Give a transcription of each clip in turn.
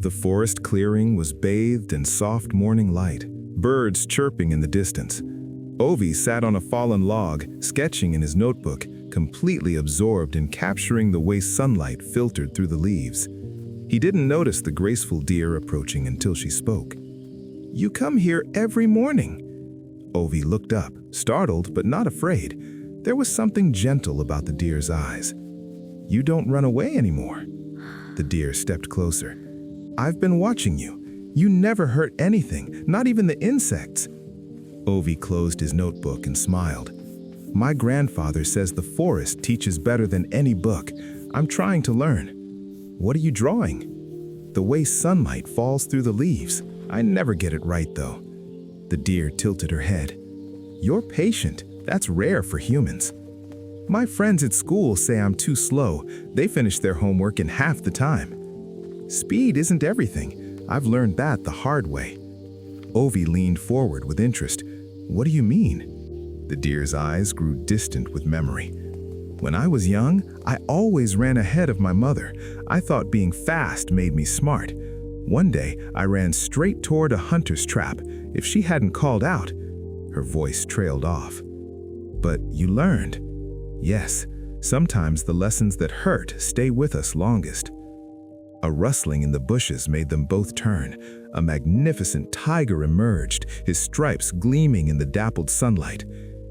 The forest clearing was bathed in soft morning light, birds chirping in the distance. Ovi sat on a fallen log, sketching in his notebook, completely absorbed in capturing the way sunlight filtered through the leaves. He didn't notice the graceful deer approaching until she spoke. "You come here every morning." Ovi looked up, startled but not afraid. There was something gentle about the deer's eyes. "You don't run away anymore." The deer stepped closer. "I've been watching you. You never hurt anything, not even the insects." Ovi closed his notebook and smiled. "My grandfather says the forest teaches better than any book. I'm trying to learn." "What are you drawing?" "The way sunlight falls through the leaves. I never get it right, though." The deer tilted her head. "You're patient. That's rare for humans." "My friends at school say I'm too slow. They finish their homework in half the time." "Speed isn't everything. I've learned that the hard way." Ovi leaned forward with interest. "What do you mean?" The deer's eyes grew distant with memory. "When I was young, I always ran ahead of my mother. I thought being fast made me smart. One day, I ran straight toward a hunter's trap. If she hadn't called out..." Her voice trailed off. "But you learned." "Yes, sometimes the lessons that hurt stay with us longest." A rustling in the bushes made them both turn. A magnificent tiger emerged, his stripes gleaming in the dappled sunlight.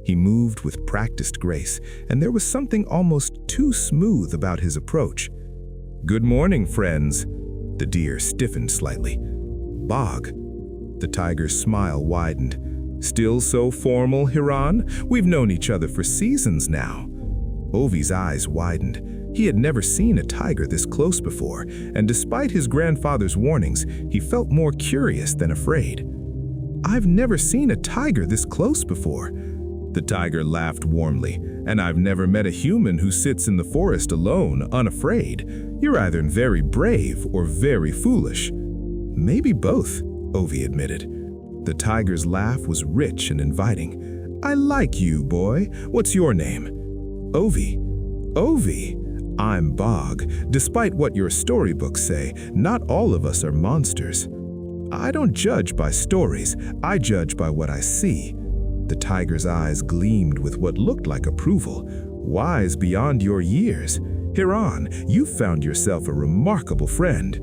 He moved with practiced grace, and there was something almost too smooth about his approach. "Good morning, friends." The deer stiffened slightly. "Bagh." The tiger's smile widened. "Still so formal, Hiran? We've known each other for seasons now." Ovi's eyes widened. He had never seen a tiger this close before, and despite his grandfather's warnings, he felt more curious than afraid. "I've never seen a tiger this close before." The tiger laughed warmly. "And I've never met a human who sits in the forest alone, unafraid. You're either very brave or very foolish." "Maybe both," Ovi admitted. The tiger's laugh was rich and inviting. "I like you, boy. What's your name?" "Ovi." "Ovi. I'm Bagh. Despite what your storybooks say, not all of us are monsters." "I don't judge by stories. I judge by what I see." The tiger's eyes gleamed with what looked like approval. "Wise beyond your years. Hiran, you've found yourself a remarkable friend."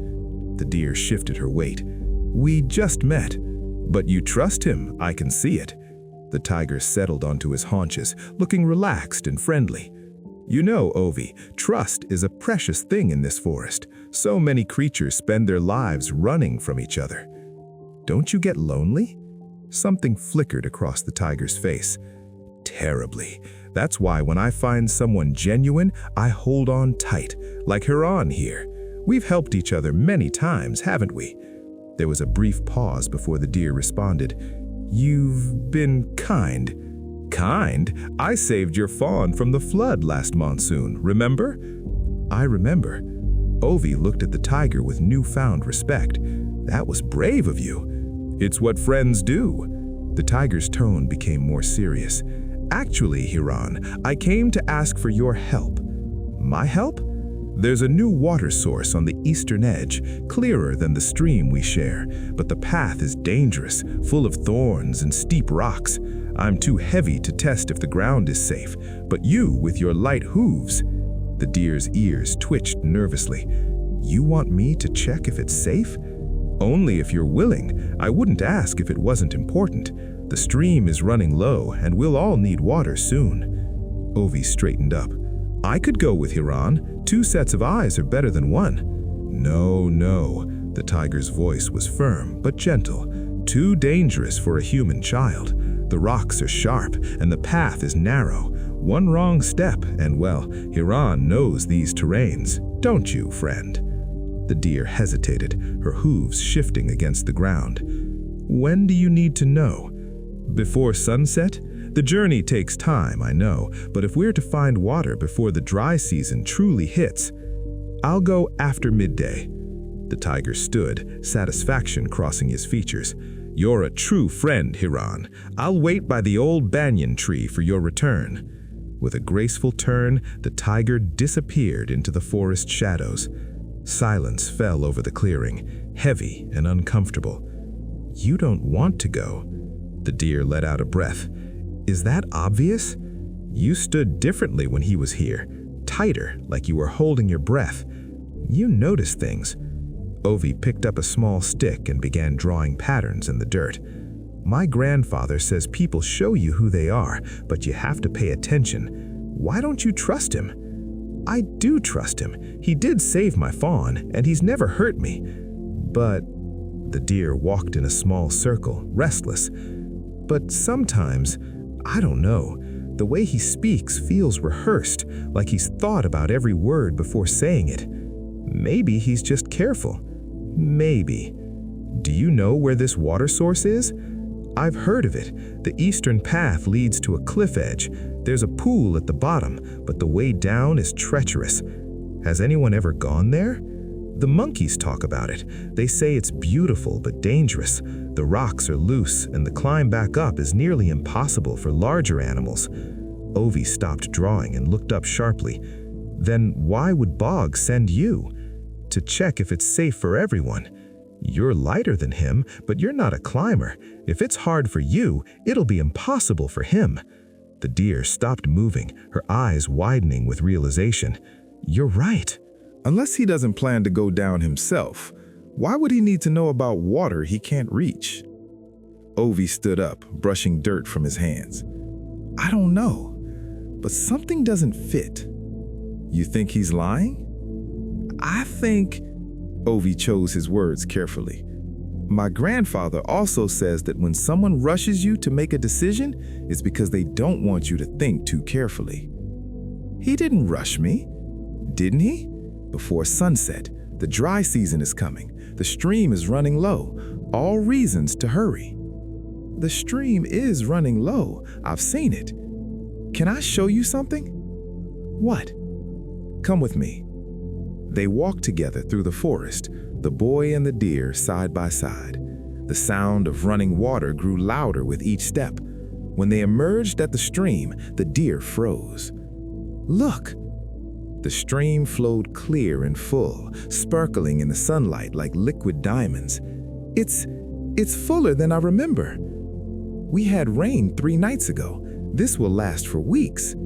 The deer shifted her weight. "We just met. But you trust him, I can see it." The tiger settled onto his haunches, looking relaxed and friendly. "You know, Ovi, trust is a precious thing in this forest. So many creatures spend their lives running from each other." "Don't you get lonely?" Something flickered across the tiger's face. "Terribly. That's why when I find someone genuine, I hold on tight, like Hiran here. We've helped each other many times, haven't we?" There was a brief pause before the deer responded. "You've been kind." "Kind? I saved your fawn from the flood last monsoon, remember?" "I remember." Ovi looked at the tiger with newfound respect. "That was brave of you." "It's what friends do." The tiger's tone became more serious. "Actually, Hiran, I came to ask for your help." "My help?" "There's a new water source on the eastern edge, clearer than the stream we share, but the path is dangerous, full of thorns and steep rocks. I'm too heavy to test if the ground is safe, but you, with your light hooves..." The deer's ears twitched nervously. "You want me to check if it's safe?" "Only if you're willing. I wouldn't ask if it wasn't important. The stream is running low, and we'll all need water soon." Ovi straightened up. "I could go with Hiran. 2 sets of eyes are better than 1. No. The tiger's voice was firm but gentle. "Too dangerous for a human child. The rocks are sharp, and the path is narrow. One wrong step, and well, Hiran knows these terrains. Don't you, friend?" The deer hesitated, her hooves shifting against the ground. "When do you need to know?" "Before sunset? The journey takes time, I know, but if we're to find water before the dry season truly hits..." "I'll go after midday." The tiger stood, satisfaction crossing his features. "You're a true friend, Hiran. I'll wait by the old banyan tree for your return." With a graceful turn, the tiger disappeared into the forest shadows. Silence fell over the clearing, heavy and uncomfortable. "You don't want to go." The deer let out a breath. "Is that obvious? You stood differently when he was here, tighter, like you were holding your breath. You noticed things." Ovi picked up a small stick and began drawing patterns in the dirt. "My grandfather says people show you who they are, but you have to pay attention. Why don't you trust him?" "I do trust him. He did save my fawn, and he's never hurt me. But..." The deer walked in a small circle, restless. "But sometimes, I don't know, the way he speaks feels rehearsed, like he's thought about every word before saying it. Maybe he's just careful. Maybe. Do you know where this water source is?" "I've heard of it. The eastern path leads to a cliff edge. There's a pool at the bottom, but the way down is treacherous. Has anyone ever gone there?" "The monkeys talk about it. They say it's beautiful but dangerous. The rocks are loose, and the climb back up is nearly impossible for larger animals." Ovi stopped drawing and looked up sharply. "Then why would Bagh send you?" "To check if it's safe for everyone. You're lighter than him, but you're not a climber. If it's hard for you, it'll be impossible for him." The deer stopped moving, her eyes widening with realization. "You're right." Unless he doesn't plan to go down himself, why would he need to know about water he can't reach? Ovi stood up, brushing dirt from his hands. "I don't know, but something doesn't fit." "You think he's lying?" "I think..." Ovi chose his words carefully. "My grandfather also says that when someone rushes you to make a decision, it's because they don't want you to think too carefully." "He didn't rush me, didn't he? Before sunset, the dry season is coming. The stream is running low. All reasons to hurry." "The stream is running low. I've seen it. Can I show you something?" "What?" "Come with me." They walked together through the forest, the boy and the deer side by side. The sound of running water grew louder with each step. When they emerged at the stream, the deer froze. "Look!" The stream flowed clear and full, sparkling in the sunlight like liquid diamonds. It's fuller than I remember. We had rain 3 nights ago. This will last for weeks."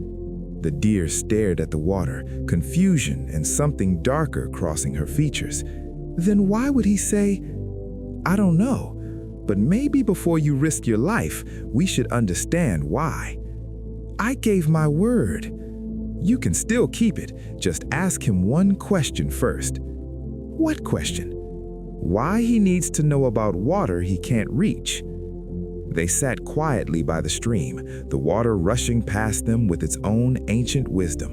The deer stared at the water, confusion and something darker crossing her features. "Then why would he say..." "I don't know, but maybe before you risk your life, we should understand why." "I gave my word." "You can still keep it. Just ask him one question first." "What question?" "Why he needs to know about water he can't reach." They sat quietly by the stream, the water rushing past them with its own ancient wisdom.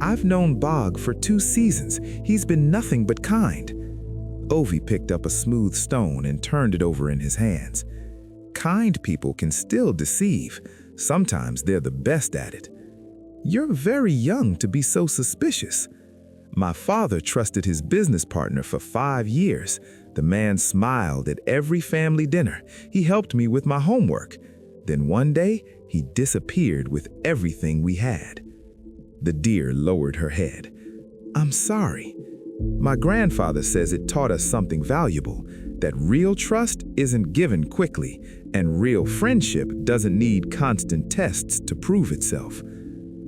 "I've known Bagh for 2 seasons. He's been nothing but kind." Ovi picked up a smooth stone and turned it over in his hands. "Kind people can still deceive. Sometimes they're the best at it." "You're very young to be so suspicious." "My father trusted his business partner for 5 years. The man smiled at every family dinner. He helped me with my homework. Then one day, he disappeared with everything we had." The deer lowered her head. "I'm sorry. My grandfather says it taught us something valuable, that real trust isn't given quickly, and real friendship doesn't need constant tests to prove itself."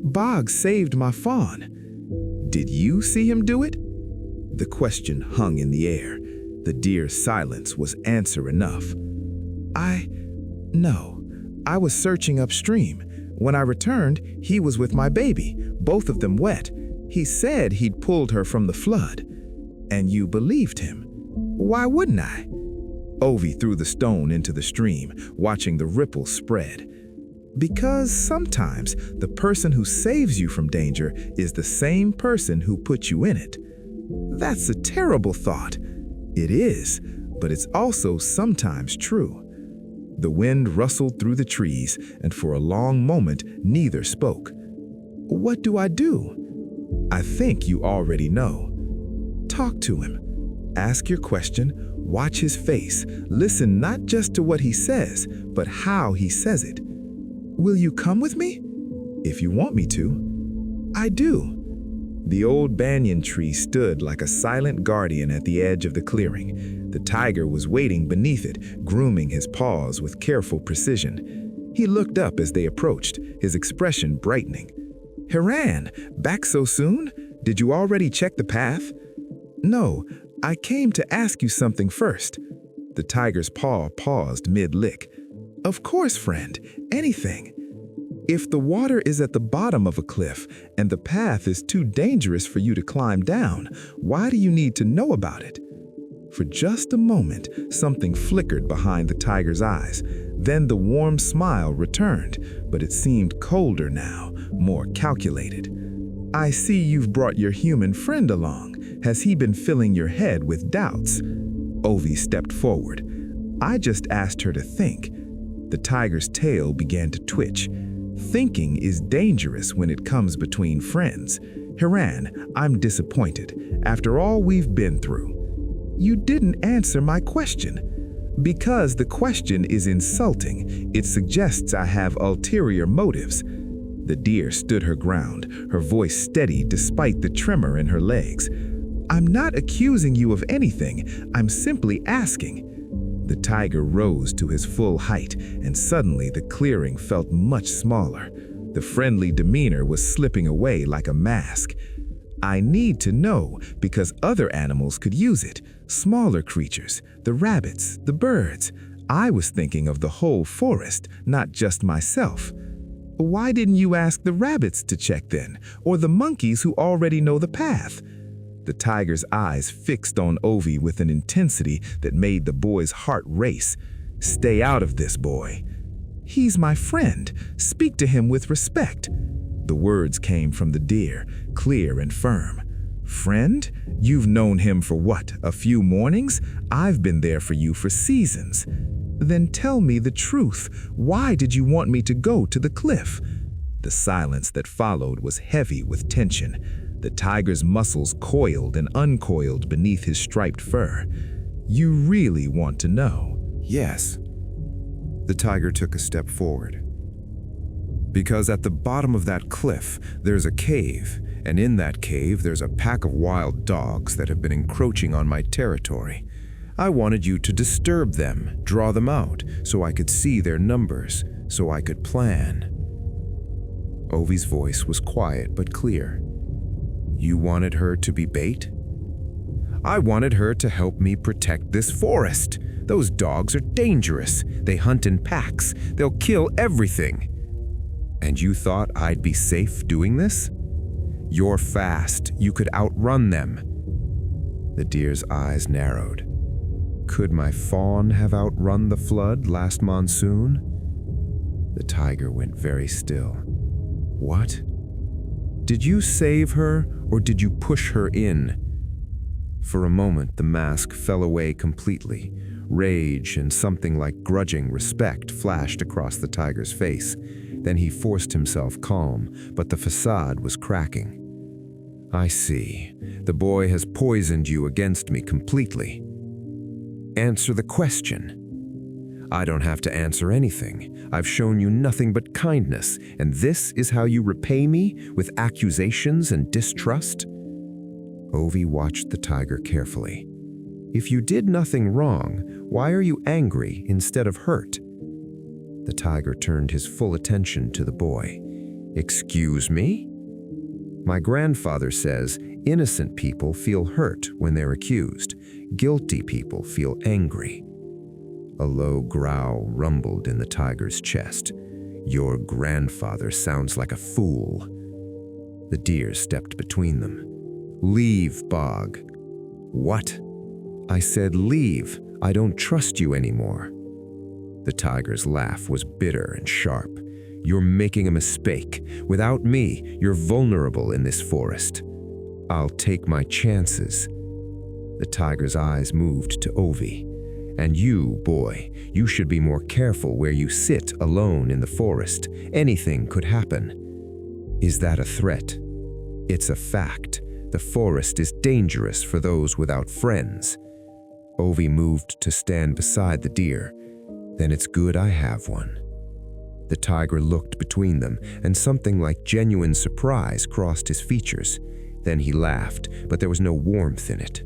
"Bagh saved my fawn. Did you see him do it?" The question hung in the air. The deer's silence was answer enough. No. I was searching upstream. When I returned, he was with my baby, both of them wet. He said he'd pulled her from the flood." "And you believed him?" "Why wouldn't I?" Ovi threw the stone into the stream, watching the ripples spread. "Because sometimes the person who saves you from danger is the same person who put you in it." "That's a terrible thought." "It is, but it's also sometimes true." The wind rustled through the trees, and for a long moment, neither spoke. "What do I do?" "I think you already know." "Talk to him. Ask your question, watch his face, listen not just to what he says, but how he says it." "Will you come with me?" "If you want me to." "I do." The old banyan tree stood like a silent guardian at the edge of the clearing. The tiger was waiting beneath it, grooming his paws with careful precision. He looked up as they approached, his expression brightening. "Hiran, back so soon? Did you already check the path?" "No, I came to ask you something first." The tiger's paw paused mid-lick. "Of course, friend, anything. If the water is at the bottom of a cliff and the path is too dangerous for you to climb down, why do you need to know about it?" For just a moment, something flickered behind the tiger's eyes. Then the warm smile returned, but it seemed colder now, more calculated. "I see you've brought your human friend along. Has he been filling your head with doubts?" Ovi stepped forward. "I just asked her to think." The tiger's tail began to twitch. "Thinking is dangerous when it comes between friends. Hiran, I'm disappointed. After all we've been through." "You didn't answer my question." "Because the question is insulting. It suggests I have ulterior motives." The deer stood her ground, her voice steady despite the tremor in her legs. "I'm not accusing you of anything. I'm simply asking." The tiger rose to his full height, and suddenly the clearing felt much smaller. The friendly demeanor was slipping away like a mask. "I need to know because other animals could use it. Smaller creatures, the rabbits, the birds. I was thinking of the whole forest, not just myself." "Why didn't you ask the rabbits to check then, or the monkeys who already know the path?" The tiger's eyes fixed on Ovi with an intensity that made the boy's heart race. "Stay out of this, boy." "He's my friend. Speak to him with respect." The words came from the deer, clear and firm. "Friend? You've known him for what, a few mornings? I've been there for you for seasons." "Then tell me the truth. Why did you want me to go to the cliff?" The silence that followed was heavy with tension. The tiger's muscles coiled and uncoiled beneath his striped fur. "You really want to know?" Yes. The tiger took a step forward. "Because at the bottom of that cliff, there's a cave, and in that cave there's a pack of wild dogs that have been encroaching on my territory. I wanted you to disturb them, draw them out, so I could see their numbers, so I could plan." Ovi's voice was quiet but clear. "You wanted her to be bait?" "I wanted her to help me protect this forest. Those dogs are dangerous. They hunt in packs. They'll kill everything." "And you thought I'd be safe doing this?" "You're fast. You could outrun them." The deer's eyes narrowed. "Could my fawn have outrun the flood last monsoon?" The tiger went very still. "What? Did you save her, or did you push her in?" For a moment, the mask fell away completely. Rage and something like grudging respect flashed across the tiger's face. Then he forced himself calm, but the facade was cracking. "I see. The boy has poisoned you against me completely. Answer the question." "I don't have to answer anything. I've shown you nothing but kindness, and this is how you repay me, with accusations and distrust?" Ovi watched the tiger carefully. "If you did nothing wrong, why are you angry instead of hurt?" The tiger turned his full attention to the boy. "Excuse me?" "My grandfather says innocent people feel hurt when they're accused. Guilty people feel angry." A low growl rumbled in the tiger's chest. "Your grandfather sounds like a fool." The deer stepped between them. "Leave, Bagh." "What?" "I said leave. I don't trust you anymore." The tiger's laugh was bitter and sharp. "You're making a mistake. Without me, you're vulnerable in this forest." "I'll take my chances." The tiger's eyes moved to Ovi. "And you, boy, you should be more careful where you sit alone in the forest. Anything could happen." "Is that a threat?" "It's a fact. The forest is dangerous for those without friends." Ovi moved to stand beside the deer. "Then it's good I have one." The tiger looked between them, and something like genuine surprise crossed his features. Then he laughed, but there was no warmth in it.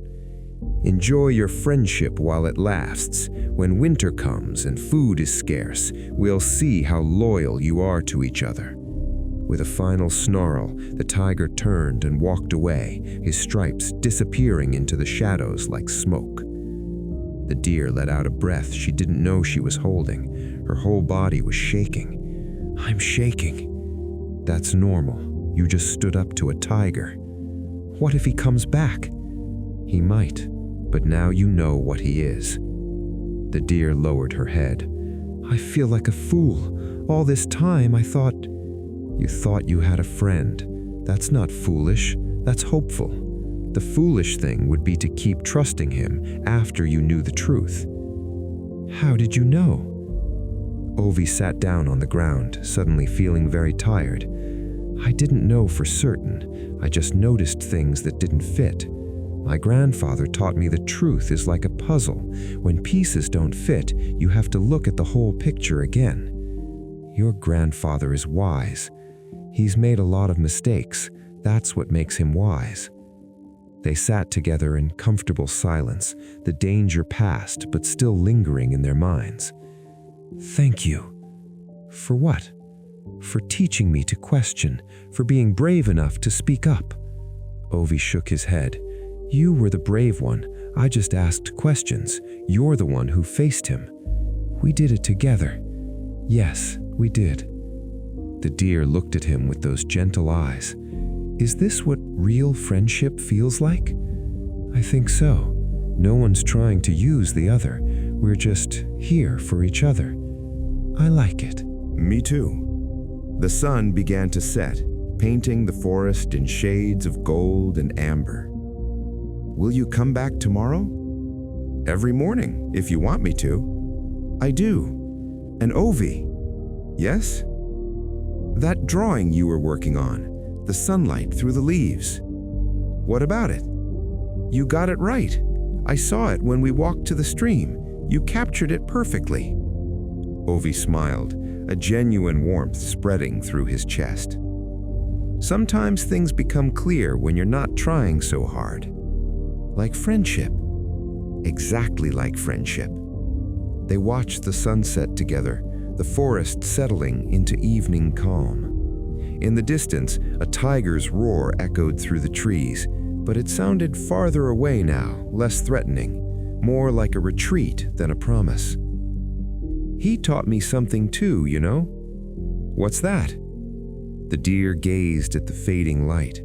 "Enjoy your friendship while it lasts. When winter comes and food is scarce, we'll see how loyal you are to each other." With a final snarl, the tiger turned and walked away, his stripes disappearing into the shadows like smoke. The deer let out a breath she didn't know she was holding. Her whole body was shaking. "I'm shaking." "That's normal. You just stood up to a tiger." "What if he comes back?" "He might, but now you know what he is." The deer lowered her head. "I feel like a fool. All this time I thought—" "You thought you had a friend. That's not foolish, that's hopeful. The foolish thing would be to keep trusting him after you knew the truth." "How did you know?" Ovi sat down on the ground, suddenly feeling very tired. "I didn't know for certain. I just noticed things that didn't fit. My grandfather taught me that truth is like a puzzle. When pieces don't fit, you have to look at the whole picture again. Your grandfather is wise. He's made a lot of mistakes. That's what makes him wise." They sat together in comfortable silence, the danger past but still lingering in their minds. "Thank you." "For what?" "For teaching me to question, for being brave enough to speak up." Ovi shook his head. "You were the brave one. I just asked questions. You're the one who faced him. We did it together." "Yes, we did." The deer looked at him with those gentle eyes. "Is this what real friendship feels like?" "I think so. No one's trying to use the other. We're just here for each other. I like it." Me too. The sun began to set, painting the forest in shades of gold and amber. "Will you come back tomorrow?" "Every morning, if you want me to." "I do. And Ovi." "Yes?" "That drawing you were working on, the sunlight through the leaves. What about it?" "You got it right. I saw it when we walked to the stream. You captured it perfectly." Ovi smiled, a genuine warmth spreading through his chest. "Sometimes things become clear when you're not trying so hard. Like friendship. Exactly like friendship." They watched the sunset together, the forest settling into evening calm. In the distance, a tiger's roar echoed through the trees, but it sounded farther away now, less threatening, more like a retreat than a promise. "He taught me something too, you know." "What's that?" The deer gazed at the fading light.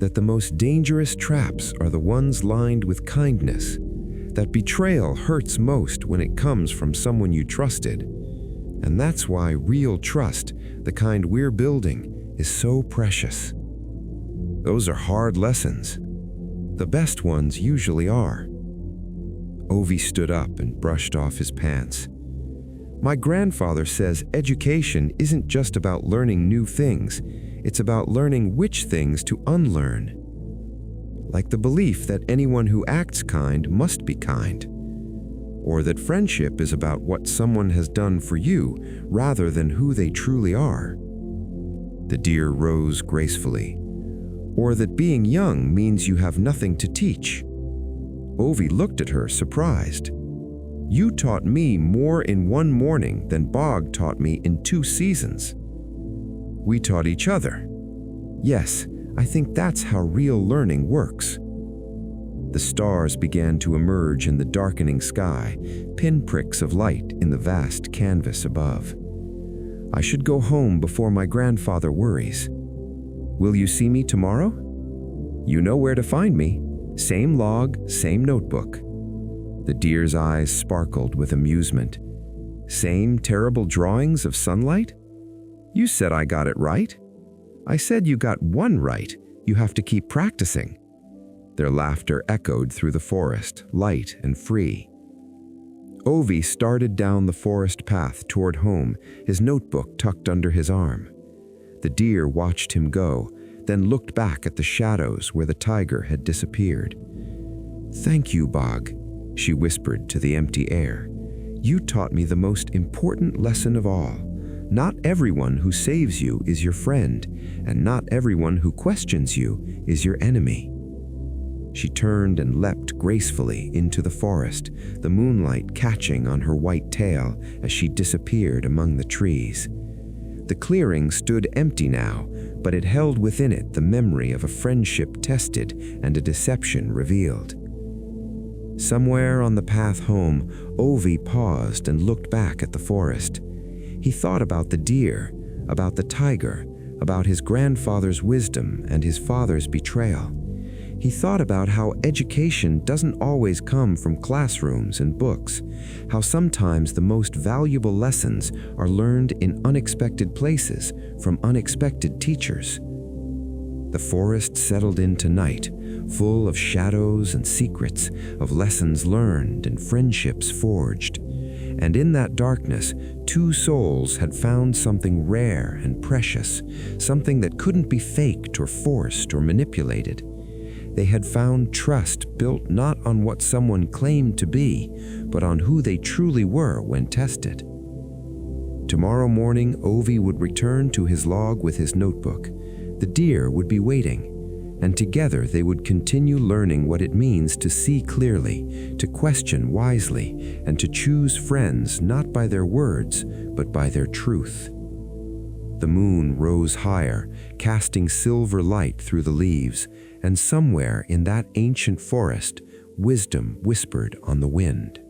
"That the most dangerous traps are the ones lined with kindness. That betrayal hurts most when it comes from someone you trusted. And that's why real trust, the kind we're building, is so precious." "Those are hard lessons." "The best ones usually are." Ovi stood up and brushed off his pants. "My grandfather says education isn't just about learning new things, it's about learning which things to unlearn. Like the belief that anyone who acts kind must be kind. Or that friendship is about what someone has done for you rather than who they truly are." The deer rose gracefully. "Or that being young means you have nothing to teach." Ovi looked at her, surprised. "You taught me more in one morning than Bagh taught me in 2 seasons." "We taught each other." "Yes, I think that's how real learning works." The stars began to emerge in the darkening sky, pinpricks of light in the vast canvas above. "I should go home before my grandfather worries." "Will you see me tomorrow?" "You know where to find me. Same log, same notebook." The deer's eyes sparkled with amusement. "Same terrible drawings of sunlight?" "You said I got it right." "I said you got one right. You have to keep practicing." Their laughter echoed through the forest, light and free. Ovi started down the forest path toward home, his notebook tucked under his arm. The deer watched him go, then looked back at the shadows where the tiger had disappeared. "Thank you, Bagh," she whispered to the empty air. "You taught me the most important lesson of all. Not everyone who saves you is your friend, and not everyone who questions you is your enemy. She turned and leapt gracefully into the forest, the moonlight catching on her white tail as she disappeared among the trees. The clearing stood empty now, but it held within it the memory of a friendship tested and a deception revealed. Somewhere on the path home, Ovi paused and looked back at the forest. He thought about the deer, about the tiger, about his grandfather's wisdom and his father's betrayal. He thought about how education doesn't always come from classrooms and books, how sometimes the most valuable lessons are learned in unexpected places from unexpected teachers. The forest settled into night, full of shadows and secrets, of lessons learned and friendships forged. And in that darkness, two souls had found something rare and precious, something that couldn't be faked or forced or manipulated. They had found trust built not on what someone claimed to be, but on who they truly were when tested. Tomorrow morning, Ovi would return to his log with his notebook. The deer would be waiting, and together they would continue learning what it means to see clearly, to question wisely, and to choose friends not by their words, but by their truth. The moon rose higher, casting silver light through the leaves, and somewhere in that ancient forest, wisdom whispered on the wind.